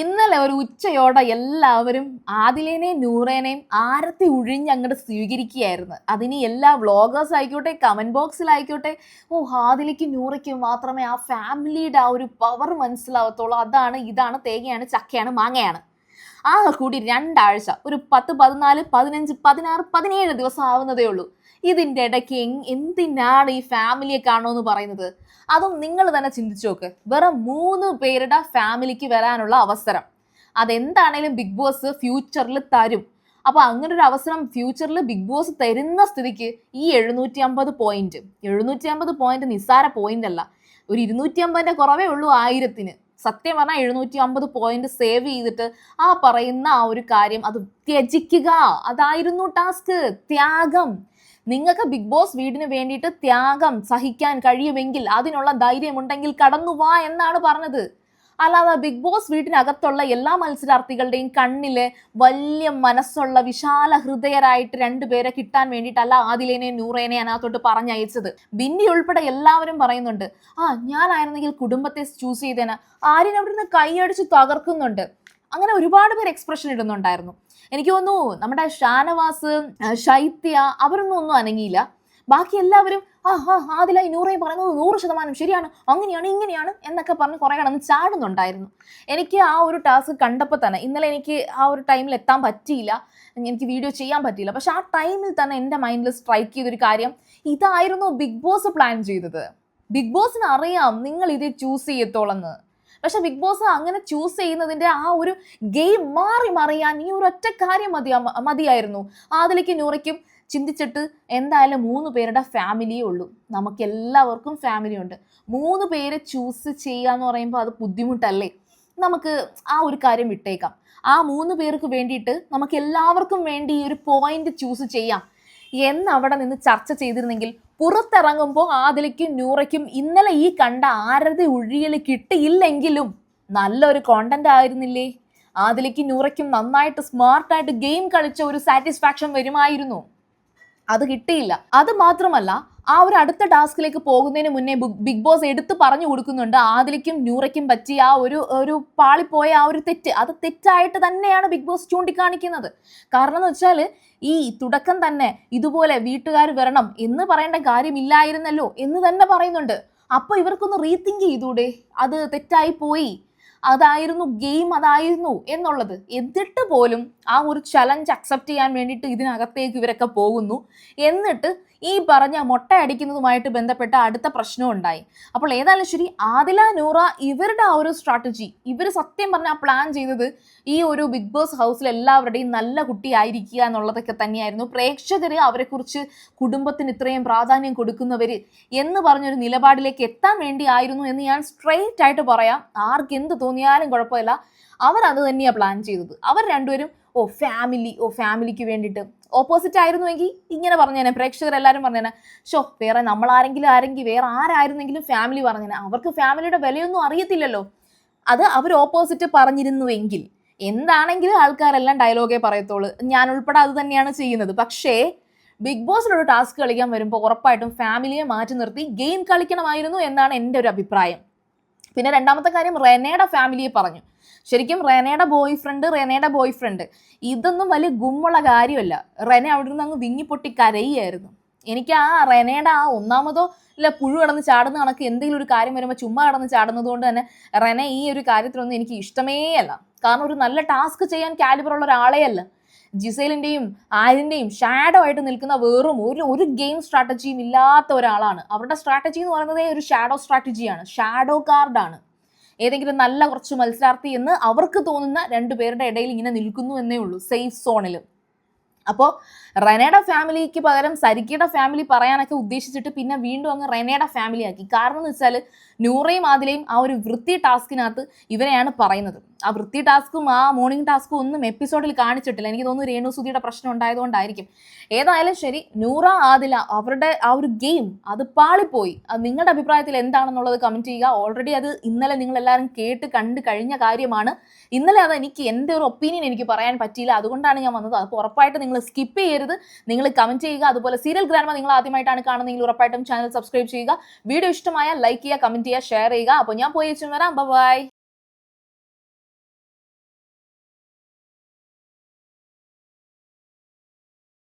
ഇന്നലെ ഒരു ഉച്ചയോടെ എല്ലാവരും ആദിലേനെയും നൂറേനെയും ആരത്തി ഉഴിഞ്ഞങ്ങോട്ട് സ്വീകരിക്കുകയായിരുന്നു. അതിന് എല്ലാ വ്ളോഗേഴ്സ് ആയിക്കോട്ടെ, കമന്റ് ബോക്സിലായിക്കോട്ടെ, ആദിലേക്കും നൂറയ്ക്കും മാത്രമേ ആ ഫാമിലിയുടെ ആ ഒരു പവർ മനസ്സിലാവത്തുള്ളൂ, അതാണ് ഇതാണ് തേങ്ങയാണ് ചക്കയാണ് മാങ്ങയാണ്. ആകെ കൂടി 2 ആഴ്ച, ഒരു 10, 14, 15, 16, 17 ദിവസം ആവുന്നതേ ഉള്ളൂ. ഇതിന്റെ ഇടയ്ക്ക് എന്തിനാണ് ഈ ഫാമിലിയെ കാണുമെന്ന് പറയുന്നത്? അതും നിങ്ങൾ തന്നെ ചിന്തിച്ചു നോക്ക്, വെറും 3 പേരുടെ ഫാമിലിക്ക് വരാനുള്ള അവസരം. അതെന്താണേലും ബിഗ് ബോസ് ഫ്യൂച്ചറിൽ തരും. അപ്പൊ അങ്ങനെ ഒരു അവസരം ഫ്യൂച്ചറിൽ ബിഗ് ബോസ് തരുന്ന സ്ഥിതിക്ക് ഈ 750 പോയിന്റ് നിസ്സാര പോയിന്റ് അല്ല. ഒരു 250ന്റെ കുറവേ ഉള്ളൂ 1000-ന്. സത്യം പറഞ്ഞാൽ 750 പോയിന്റ് സേവ് ചെയ്തിട്ട് ആ പറയുന്ന ആ ഒരു കാര്യം അത് ത്യജിക്കുക, അതായിരുന്നു ടാസ്ക്. ത്യാഗം. നിങ്ങൾക്ക് ബിഗ് ബോസ് വീടിന് വേണ്ടിയിട്ട് ത്യാഗം സഹിക്കാൻ കഴിയുമെങ്കിൽ, അതിനുള്ള ധൈര്യമുണ്ടെങ്കിൽ കടന്നു വാ എന്നാണ് പറഞ്ഞത്. അല്ലാതെ ബിഗ് ബോസ് വീട്ടിനകത്തുള്ള എല്ലാ മത്സരാർത്ഥികളുടെയും കണ്ണില് വലിയ മനസ്സുള്ള വിശാല ഹൃദയരായിട്ട് 2 പേരെ കിട്ടാൻ വേണ്ടിയിട്ടല്ല ആദിലേനെയും നൂറേനെയും അതിനകത്തോട്ട് പറഞ്ഞയച്ചത്. ബിന്നി ഉൾപ്പെടെ എല്ലാവരും പറയുന്നുണ്ട്, ഞാനായിരുന്നെങ്കിൽ കുടുംബത്തെ ചൂസ് ചെയ്തേനെ. ആര്യൻ അവിടുന്ന് കൈയടിച്ച് തകർക്കുന്നുണ്ട്. അങ്ങനെ ഒരുപാട് പേര് എക്സ്പ്രഷൻ ഇടുന്നുണ്ടായിരുന്നു. എനിക്ക് തോന്നുന്നു നമ്മുടെ ഷാനവാസ്, ശൈത്യ അവരൊന്നും ഒന്നും അനങ്ങിയില്ല. ബാക്കി എല്ലാവരും ആദിലായി നൂറേയും പറയുന്നത് 100% ശരിയാണ്, അങ്ങനെയാണ് ഇങ്ങനെയാണ് എന്നൊക്കെ പറഞ്ഞ് കുറെ കിടന്ന് ചാടുന്നുണ്ടായിരുന്നു. എനിക്ക് ആ ഒരു ടാസ്ക് കണ്ടപ്പോൾ തന്നെ, ഇന്നലെ എനിക്ക് ആ ഒരു ടൈമിൽ എത്താൻ പറ്റിയില്ല, എനിക്ക് വീഡിയോ ചെയ്യാൻ പറ്റിയില്ല. പക്ഷെ ആ ടൈമിൽ തന്നെ എൻ്റെ മൈൻഡിൽ സ്ട്രൈക്ക് ചെയ്തൊരു കാര്യം, ഇതായിരുന്നു ബിഗ് ബോസ് പ്ലാൻ ചെയ്തത്. ബിഗ് ബോസിന് അറിയാം നിങ്ങൾ ഇത് ചൂസ് ചെയ്യത്തോളെന്ന്. പക്ഷെ ബിഗ് ബോസ് അങ്ങനെ ചൂസ് ചെയ്യുന്നതിന്റെ ആ ഒരു ഗെയിം മാറി മറിയാൻ ഈ ഒരു ഒറ്റ കാര്യം മതിയായിരുന്നു. ആദിലേക്കും നൂറയ്ക്കും ചിന്തിച്ചിട്ട് എന്തായാലും 3 പേരുടെ ഫാമിലിയേ ഉള്ളൂ, നമുക്ക് എല്ലാവർക്കും ഫാമിലി ഉണ്ട്, 3 പേരെ ചൂസ് ചെയ്യുക എന്ന് പറയുമ്പോൾ അത് ബുദ്ധിമുട്ടല്ലേ? നമുക്ക് ആ ഒരു കാര്യം വിട്ടേക്കാം. ആ 3 പേർക്ക് വേണ്ടിയിട്ട് നമുക്ക് എല്ലാവർക്കും വേണ്ടി ഈ ഒരു പോയിന്റ് ചൂസ് ചെയ്യാം എന്നവിടെ നിന്ന് ചർച്ച ചെയ്തിരുന്നെങ്കിൽ പുറത്തിറങ്ങുമ്പോൾ ആദിലേക്കും നൂറയ്ക്കും ഇന്നലെ ഈ കണ്ട ആരതി ഉഴിയൽ കിട്ടിയില്ലെങ്കിലും നല്ലൊരു കോണ്ടന്റ് ആയിരുന്നില്ലേ? ആദിലേക്കും നൂറയ്ക്കും നന്നായിട്ട് സ്മാർട്ടായിട്ട് ഗെയിം കളിച്ച ഒരു സാറ്റിസ്ഫാക്ഷൻ വരുമായിരുന്നു. അത് കിട്ടിയില്ല. അത് മാത്രമല്ല, ആ ഒരു അടുത്ത ടാസ്കിലേക്ക് പോകുന്നതിന് മുന്നേ ബിഗ് ബോസ് എടുത്ത് പറഞ്ഞു കൊടുക്കുന്നുണ്ട്, ആദിലേക്കും നൂറയ്ക്കും പറ്റിയ ആ ഒരു പാളിപ്പോയ ആ ഒരു തെറ്റ്, അത് തെറ്റായിട്ട് തന്നെയാണ് ബിഗ് ബോസ് ചൂണ്ടിക്കാണിക്കുന്നത്. കാരണം എന്ന് വെച്ചാൽ ഈ തുടക്കം തന്നെ ഇതുപോലെ വീട്ടുകാർ വരണം എന്ന് പറയേണ്ട കാര്യമില്ലായിരുന്നല്ലോ എന്ന് തന്നെ പറയുന്നുണ്ട്. അപ്പൊ ഇവർക്കൊന്ന് റീതിങ്ക് ചെയ്തൂടെ? അത് തെറ്റായി പോയി, അതായിരുന്നു ഗെയിം, അതായിരുന്നു എന്നുള്ളത്. എന്നിട്ട് പോലും ആ ഒരു ചലഞ്ച് അക്സെപ്റ്റ് ചെയ്യാൻ വേണ്ടിയിട്ട് ഇതിനകത്തേക്ക് ഇവരൊക്കെ പോകുന്നു. എന്നിട്ട് ഈ പറഞ്ഞ മൊട്ട അടിക്കുന്നതുമായിട്ട് ബന്ധപ്പെട്ട അടുത്ത പ്രശ്നം ഉണ്ടായി. അപ്പോൾ ഏതായാലും ശരി, ആദില, നൂറ ഇവരുടെ ആ ഒരു സ്ട്രാറ്റജി, ഇവർ സത്യം പറഞ്ഞാൽ പ്ലാൻ ചെയ്തത് ഈ ഒരു ബിഗ് ബോസ് ഹൗസിൽ എല്ലാവരുടെയും നല്ല കുട്ടിയായിരിക്കുക എന്നുള്ളതൊക്കെ തന്നെയായിരുന്നു. പ്രേക്ഷകർ അവരെക്കുറിച്ച് കുടുംബത്തിന് ഇത്രയും പ്രാധാന്യം കൊടുക്കുന്നവർ എന്ന് പറഞ്ഞൊരു നിലപാടിലേക്ക് എത്താൻ വേണ്ടി ആയിരുന്നു എന്ന് ഞാൻ സ്ട്രെയിറ്റ് ആയിട്ട് പറയാം. ആർക്ക് എന്ത് തോന്നിയാലും കുഴപ്പമില്ല, അവർ അത് തന്നെയാണ് പ്ലാൻ ചെയ്തത്. അവർ രണ്ടുപേരും ഫാമിലിക്ക് വേണ്ടിയിട്ട് ഓപ്പോസിറ്റ് ആയിരുന്നുവെങ്കിൽ ഇങ്ങനെ പറഞ്ഞേനെ, പ്രേക്ഷകരെല്ലാവരും പറഞ്ഞേനെ, വേറെ വേറെ ആരായിരുന്നെങ്കിലും ഫാമിലി പറഞ്ഞേനെ, അവർക്ക് ഫാമിലിയുടെ വിലയൊന്നും അറിയത്തില്ലല്ലോ. അത് അവർ ഓപ്പോസിറ്റ് പറഞ്ഞിരുന്നുവെങ്കിൽ എന്താണെങ്കിലും ആൾക്കാരെല്ലാം ഡയലോഗേ പറയത്തുള്ളൂ. ഞാൻ ഉൾപ്പെടെ അത് തന്നെയാണ് ചെയ്യുന്നത്. പക്ഷേ ബിഗ് ബോസിലൊരു ടാസ്ക് കളിക്കാൻ വരുമ്പോൾ ഉറപ്പായിട്ടും ഫാമിലിയെ മാറ്റി നിർത്തി ഗെയിം കളിക്കണമായിരുന്നു എന്നാണ് എൻ്റെ ഒരു അഭിപ്രായം. പിന്നെ രണ്ടാമത്തെ കാര്യം, റെനയുടെ ഫാമിലിയെ പറഞ്ഞു. ശരിക്കും റെനയുടെ ബോയ് ഫ്രണ്ട് ഇതൊന്നും വലിയ ഗുമ്മുള്ള കാര്യമല്ല. റെന അവിടെ നിന്ന് അങ്ങ് വിങ്ങിപ്പൊട്ടി കരയായിരുന്നു. എനിക്ക് ആ റെനയുടെ ആ ഒന്നാമതോ ഇല്ല പുഴു കടന്ന് ചാടുന്ന കണക്ക് എന്തെങ്കിലും ഒരു കാര്യം വരുമ്പോൾ ചുമ്മാ കടന്ന് ചാടുന്നത് കൊണ്ട് തന്നെ റെന ഈ ഒരു കാര്യത്തിലൊന്നും എനിക്ക് ഇഷ്ടമേ അല്ല. കാരണം ഒരു നല്ല ടാസ്ക് ചെയ്യാൻ കാലിബറുള്ള ഒരാളെ അല്ല. ജിസേലിന്റെയും ആര്യന്റെയും ഷാഡോ ആയിട്ട് നിൽക്കുന്ന വെറും ഒരു ഗെയിം സ്ട്രാറ്റജിയും ഇല്ലാത്ത ഒരാളാണ്. അവരുടെ സ്ട്രാറ്റജി എന്ന് പറയുന്നത് ഒരു ഷാഡോ സ്ട്രാറ്റജിയാണ്, ഷാഡോ കാർഡാണ്. ഏതെങ്കിലും നല്ല കുറച്ച് മത്സരാർത്ഥി എന്ന് അവർക്ക് തോന്നുന്ന 2 പേരുടെ ഇടയിൽ ഇങ്ങനെ നിൽക്കുന്നു എന്നേ ഉള്ളൂ, സേഫ് സോണിൽ. അപ്പോൾ റെനയുടെ ഫാമിലിക്ക് പകരം സരിക്കയുടെ ഫാമിലി പറയാനൊക്കെ ഉദ്ദേശിച്ചിട്ട് പിന്നെ വീണ്ടും അങ്ങ് റെനയുടെ ഫാമിലി ആക്കി. കാരണം എന്ന് വെച്ചാൽ നൂറയും ആദിലയും ആ ഒരു വൃത്തി ടാസ്കിനകത്ത് ഇവരെയാണ് പറയുന്നത്. ആ വൃത്തി ടാസ്കും ആ മോർണിംഗ് ടാസ്കും ഒന്നും എപ്പിസോഡിൽ കാണിച്ചിട്ടില്ല. എനിക്ക് തോന്നുന്നു രേണുസുതിയുടെ പ്രശ്നം ഉണ്ടായതുകൊണ്ടായിരിക്കും. ഏതായാലും ശരി, നൂറ, ആദില അവരുടെ ആ ഒരു ഗെയിം അത് പാളിപ്പോയി. അത് നിങ്ങളുടെ അഭിപ്രായത്തിൽ എന്താണെന്നുള്ളത് കമന്റ് ചെയ്യുക. ഓൾറെഡി അത് ഇന്നലെ നിങ്ങൾ എല്ലാവരും കേട്ട് കണ്ട് കഴിഞ്ഞ കാര്യമാണ്. ഇന്നലെ അത് എൻ്റെ ഒരു ഒപ്പീനിയൻ എനിക്ക് പറയാൻ പറ്റിയില്ല, അതുകൊണ്ടാണ് ഞാൻ വന്നത്. അപ്പോൾ ഉറപ്പായിട്ട് നിങ്ങൾ സ്കിപ്പ് ചെയ്യരുത്, നിങ്ങൾ കമന്റ് ചെയ്യുക. അതുപോലെ സീരിയൽ ഗ്രാൻഡ്മ നിങ്ങൾ ആദ്യമായിട്ടാണ് കാണുന്നതെങ്കിൽ ഉറപ്പായിട്ടും ചാനൽ സബ്സ്ക്രൈബ് ചെയ്യുക. വീഡിയോ ഇഷ്ടമായ ലൈക്ക് ചെയ്യുക, കമന്റ് ചെയ്യുക, ഷെയർ ചെയ്യുക. അപ്പോൾ ഞാൻ പോയി വരാം. ബൈ.